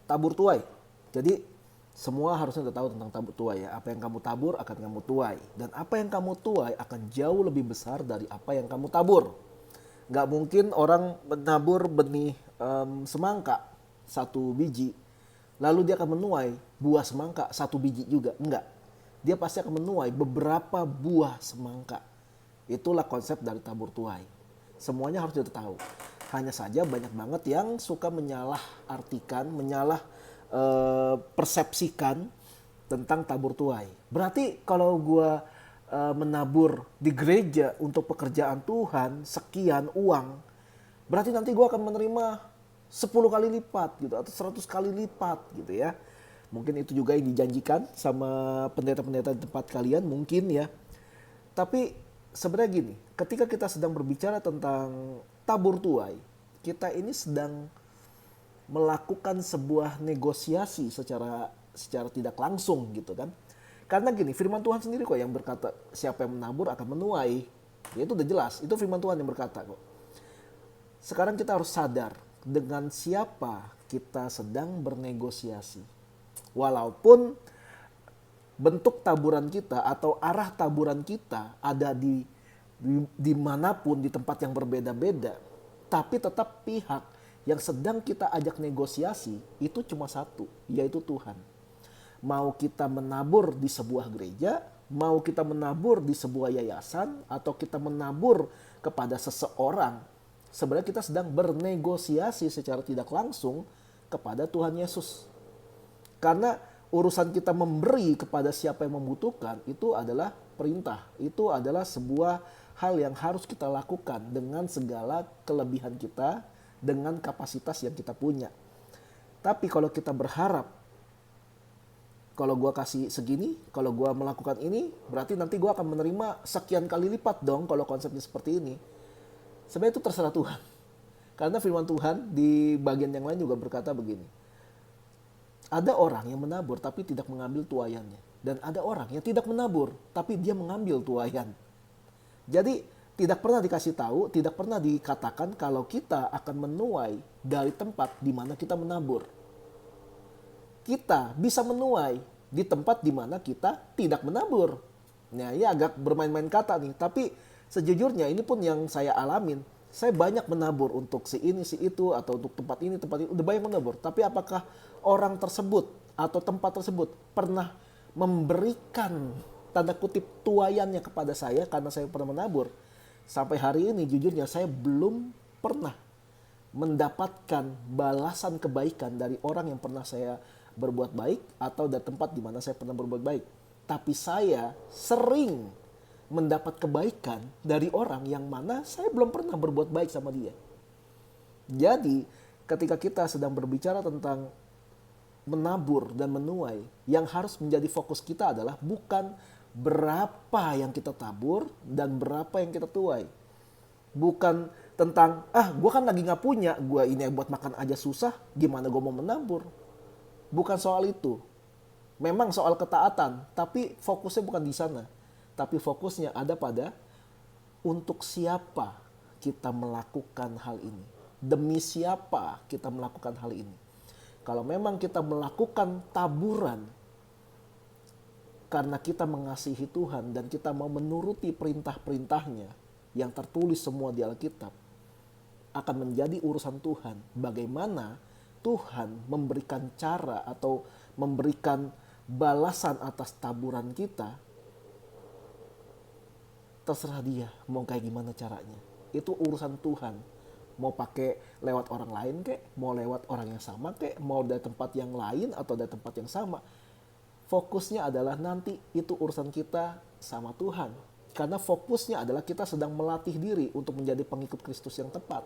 tabur tuai. Jadi semua harusnya udah tahu tentang tabur tuai ya. Apa yang kamu tabur akan kamu tuai. Dan apa yang kamu tuai akan jauh lebih besar dari apa yang kamu tabur. Gak mungkin orang menabur benih semangka satu biji, lalu dia akan menuai buah semangka satu biji juga. Enggak. Dia pasti akan menuai beberapa buah semangka. Itulah konsep dari tabur tuai. Semuanya harus kita tahu. Hanya saja banyak banget yang suka menyalah artikan, menyalah persepsikan tentang tabur tuai. Berarti kalau gue menabur di gereja untuk pekerjaan Tuhan sekian uang, berarti nanti gue akan menerima 10 kali lipat gitu atau 100 kali lipat gitu ya. Mungkin itu juga yang dijanjikan sama pendeta-pendeta di tempat kalian mungkin ya. Tapi sebenarnya gini, ketika kita sedang berbicara tentang tabur tuai, kita ini sedang melakukan sebuah negosiasi secara tidak langsung gitu kan. Karena gini, firman Tuhan sendiri kok yang berkata siapa yang menabur akan menuai. Ya itu udah jelas, itu firman Tuhan yang berkata kok. Sekarang kita harus sadar dengan siapa kita sedang bernegosiasi. Walaupun bentuk taburan kita atau arah taburan kita ada di manapun, di tempat yang berbeda-beda, tapi tetap pihak yang sedang kita ajak negosiasi itu cuma satu, yaitu Tuhan. Mau kita menabur di sebuah gereja, mau kita menabur di sebuah yayasan, atau kita menabur kepada seseorang, sebenarnya kita sedang bernegosiasi secara tidak langsung kepada Tuhan Yesus. Karena urusan kita memberi kepada siapa yang membutuhkan itu adalah perintah. Itu adalah sebuah hal yang harus kita lakukan dengan segala kelebihan kita, dengan kapasitas yang kita punya. Tapi kalau kita berharap, kalau gue kasih segini, kalau gue melakukan ini, berarti nanti gue akan menerima sekian kali lipat dong kalau konsepnya seperti ini. Sebenarnya itu terserah Tuhan. Karena firman Tuhan di bagian yang lain juga berkata begini. Ada orang yang menabur tapi tidak mengambil tuaiannya. Dan ada orang yang tidak menabur tapi dia mengambil tuaian. Jadi tidak pernah dikasih tahu, tidak pernah dikatakan kalau kita akan menuai dari tempat di mana kita menabur. Kita bisa menuai di tempat di mana kita tidak menabur. Nah, ya agak bermain-main kata nih, tapi sejujurnya ini pun yang saya alamin. Saya banyak menabur untuk si ini, si itu, atau untuk tempat ini, udah banyak menabur. Tapi apakah orang tersebut atau tempat tersebut pernah memberikan tanda kutip tuaiannya kepada saya karena saya pernah menabur? Sampai hari ini jujurnya saya belum pernah mendapatkan balasan kebaikan dari orang yang pernah saya berbuat baik atau dari tempat di mana saya pernah berbuat baik. Tapi saya sering mendapat kebaikan dari orang yang mana saya belum pernah berbuat baik sama dia. Jadi ketika kita sedang berbicara tentang menabur dan menuai, yang harus menjadi fokus kita adalah bukan berapa yang kita tabur dan berapa yang kita tuai. Bukan tentang, gue kan lagi gak punya, gue ini buat makan aja susah, gimana gue mau menabur. Bukan soal itu. Memang soal ketaatan, tapi fokusnya bukan di sana. Tapi fokusnya ada pada untuk siapa kita melakukan hal ini. Demi siapa kita melakukan hal ini. Kalau memang kita melakukan taburan karena kita mengasihi Tuhan dan kita mau menuruti perintah-perintahnya yang tertulis semua di Alkitab, akan menjadi urusan Tuhan. Bagaimana Tuhan memberikan cara atau memberikan balasan atas taburan kita, terserah dia mau kayak gimana caranya. Itu urusan Tuhan. Mau pakai lewat orang lain kek, mau lewat orang yang sama kek, mau dari tempat yang lain atau dari tempat yang sama. Fokusnya adalah nanti itu urusan kita sama Tuhan. Karena fokusnya adalah kita sedang melatih diri untuk menjadi pengikut Kristus yang tepat.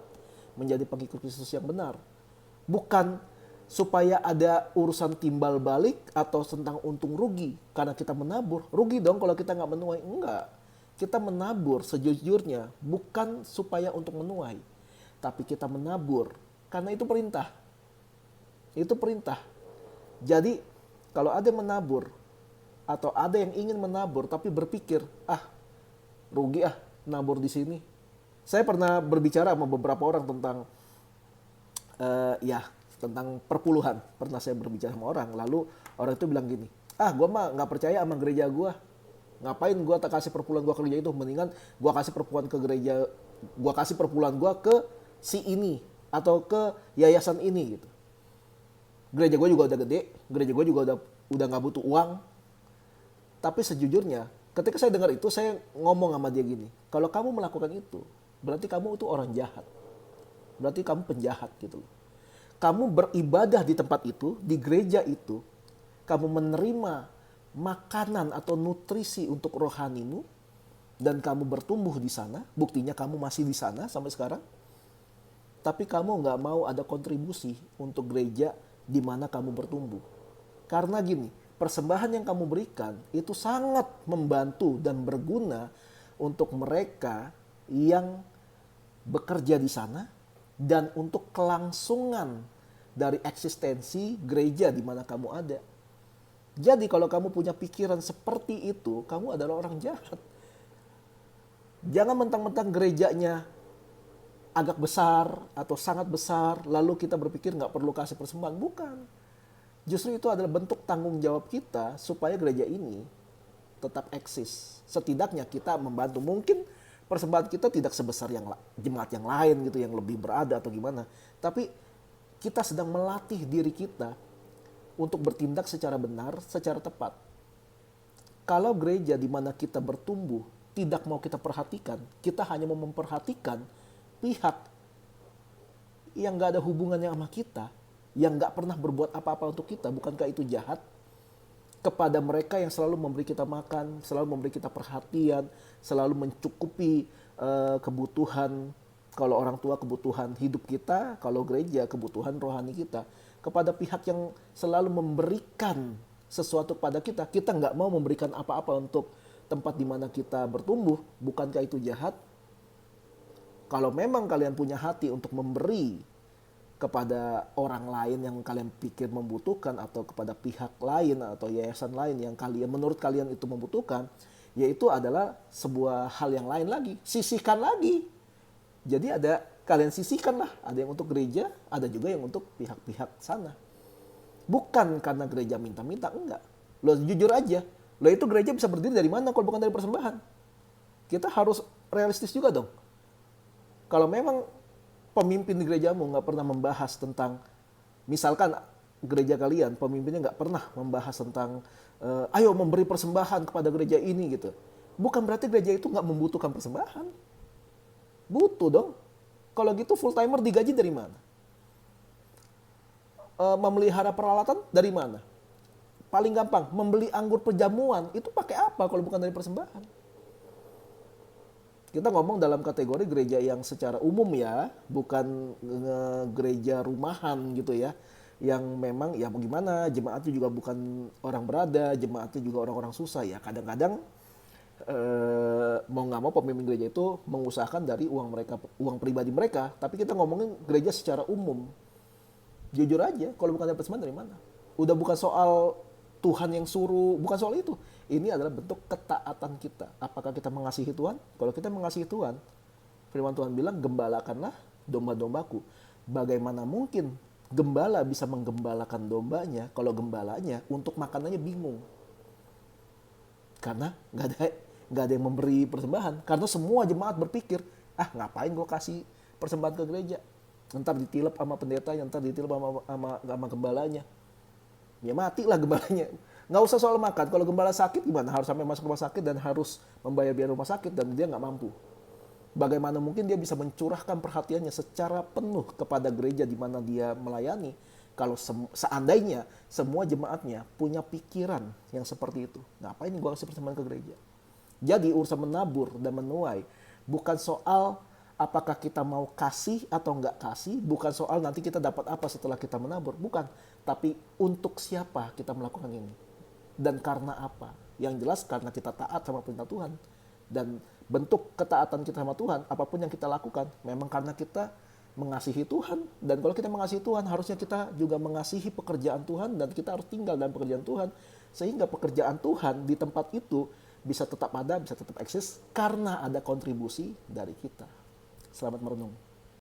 Menjadi pengikut Kristus yang benar. Bukan supaya ada urusan timbal balik atau tentang untung rugi. Karena kita menabur. Rugi dong kalau kita nggak menuai. Enggak. Kita menabur sejujurnya bukan supaya untuk menuai. Tapi kita menabur karena itu perintah. Itu perintah. Jadi kalau ada yang menabur atau ada yang ingin menabur tapi berpikir, rugi nabur di sini. Saya pernah berbicara sama beberapa orang tentang tentang perpuluhan. Pernah saya berbicara sama orang, lalu orang itu bilang gini, gue mah nggak percaya sama gereja gue. Ngapain gue tak kasih perpuluhan gue ke gereja itu, mendingan gue kasih perpuluhan ke gereja, gue kasih perpuluhan gue ke si ini atau ke yayasan ini gitu. Gereja gue juga udah gede, gereja gue juga udah nggak butuh uang. Tapi sejujurnya, ketika saya dengar itu, saya ngomong sama dia gini, kalau kamu melakukan itu, berarti kamu itu orang jahat. Berarti kamu penjahat gitu loh. Kamu beribadah di tempat itu, di gereja itu, kamu menerima makanan atau nutrisi untuk rohanimu, dan kamu bertumbuh di sana, buktinya kamu masih di sana sampai sekarang, tapi kamu nggak mau ada kontribusi untuk gereja di mana kamu bertumbuh. Karena gini, persembahan yang kamu berikan itu sangat membantu dan berguna untuk mereka yang bekerja di sana dan untuk kelangsungan dari eksistensi gereja di mana kamu ada. Jadi kalau kamu punya pikiran seperti itu, kamu adalah orang jahat. Jangan mentang-mentang gerejanya agak besar atau sangat besar, lalu kita berpikir nggak perlu kasih persembahan. Bukan. Justru itu adalah bentuk tanggung jawab kita supaya gereja ini tetap eksis. Setidaknya kita membantu. Mungkin persembahan kita tidak sebesar yang jemaat yang lain gitu, yang lebih berada atau gimana. Tapi kita sedang melatih diri kita untuk bertindak secara benar, secara tepat. Kalau gereja di mana kita bertumbuh tidak mau kita perhatikan, kita hanya mau memperhatikan pihak yang gak ada hubungannya sama kita, yang gak pernah berbuat apa-apa untuk kita, bukankah itu jahat? Kepada mereka yang selalu memberi kita makan, selalu memberi kita perhatian, selalu mencukupi kebutuhan, kalau orang tua kebutuhan hidup kita, kalau gereja kebutuhan rohani kita. Kepada pihak yang selalu memberikan sesuatu kepada kita, kita nggak mau memberikan apa-apa untuk tempat di mana kita bertumbuh, bukankah itu jahat? Kalau memang kalian punya hati untuk memberi kepada orang lain yang kalian pikir membutuhkan, atau kepada pihak lain atau yayasan lain yang menurut kalian itu membutuhkan, yaitu adalah sebuah hal yang lain lagi. Sisihkan lagi. Jadi kalian sisihkan lah. Ada yang untuk gereja, ada juga yang untuk pihak-pihak sana. Bukan karena gereja minta-minta, enggak. Lo jujur aja. Lo itu gereja bisa berdiri dari mana kalau bukan dari persembahan? Kita harus realistis juga dong. Kalau memang pemimpin di gerejamu nggak pernah membahas tentang, misalkan gereja kalian pemimpinnya nggak pernah membahas tentang ayo memberi persembahan kepada gereja ini gitu, bukan berarti gereja itu nggak membutuhkan persembahan. Butuh dong. Kalau gitu full timer digaji dari mana? Memelihara peralatan dari mana? Paling gampang membeli anggur perjamuan itu pakai apa kalau bukan dari persembahan? Kita ngomong dalam kategori gereja yang secara umum ya, bukan gereja rumahan gitu ya. Yang memang ya bagaimana, jemaatnya juga bukan orang berada, jemaatnya juga orang-orang susah ya. Kadang-kadang mau nggak mau pemimpin gereja itu mengusahakan dari uang pribadi mereka. Tapi kita ngomongin gereja secara umum. Jujur aja, kalau bukan dari persembahan dari mana? Udah bukan soal Tuhan yang suruh, bukan soal itu. Ini adalah bentuk ketaatan kita. Apakah kita mengasihi Tuhan? Kalau kita mengasihi Tuhan, firman Tuhan bilang, gembalakanlah domba-dombaku. Bagaimana mungkin gembala bisa menggembalakan dombanya kalau gembalanya untuk makanannya bingung? Karena nggak ada yang memberi persembahan. Karena semua jemaat berpikir, ngapain gue kasih persembahan ke gereja? Ntar ditilep sama pendetanya, ntar ditilep sama gembalanya. Ya matilah gembalanya. Nggak usah soal makan. Kalau gembala sakit gimana? Harus sampai masuk rumah sakit dan harus membayar biaya rumah sakit dan dia nggak mampu. Bagaimana mungkin dia bisa mencurahkan perhatiannya secara penuh kepada gereja di mana dia melayani kalau seandainya semua jemaatnya punya pikiran yang seperti itu? Ngapain gue kasih persembahan ke gereja? Jadi urusan menabur dan menuai bukan soal apakah kita mau kasih atau nggak kasih, bukan soal nanti kita dapat apa setelah kita menabur, bukan. Tapi untuk siapa kita melakukan ini? Dan karena apa? Yang jelas karena kita taat sama perintah Tuhan. Dan bentuk ketaatan kita sama Tuhan, apapun yang kita lakukan, memang karena kita mengasihi Tuhan. Dan kalau kita mengasihi Tuhan, harusnya kita juga mengasihi pekerjaan Tuhan, dan kita harus tinggal dalam pekerjaan Tuhan. Sehingga pekerjaan Tuhan di tempat itu bisa tetap ada, bisa tetap eksis, karena ada kontribusi dari kita. Selamat merenung.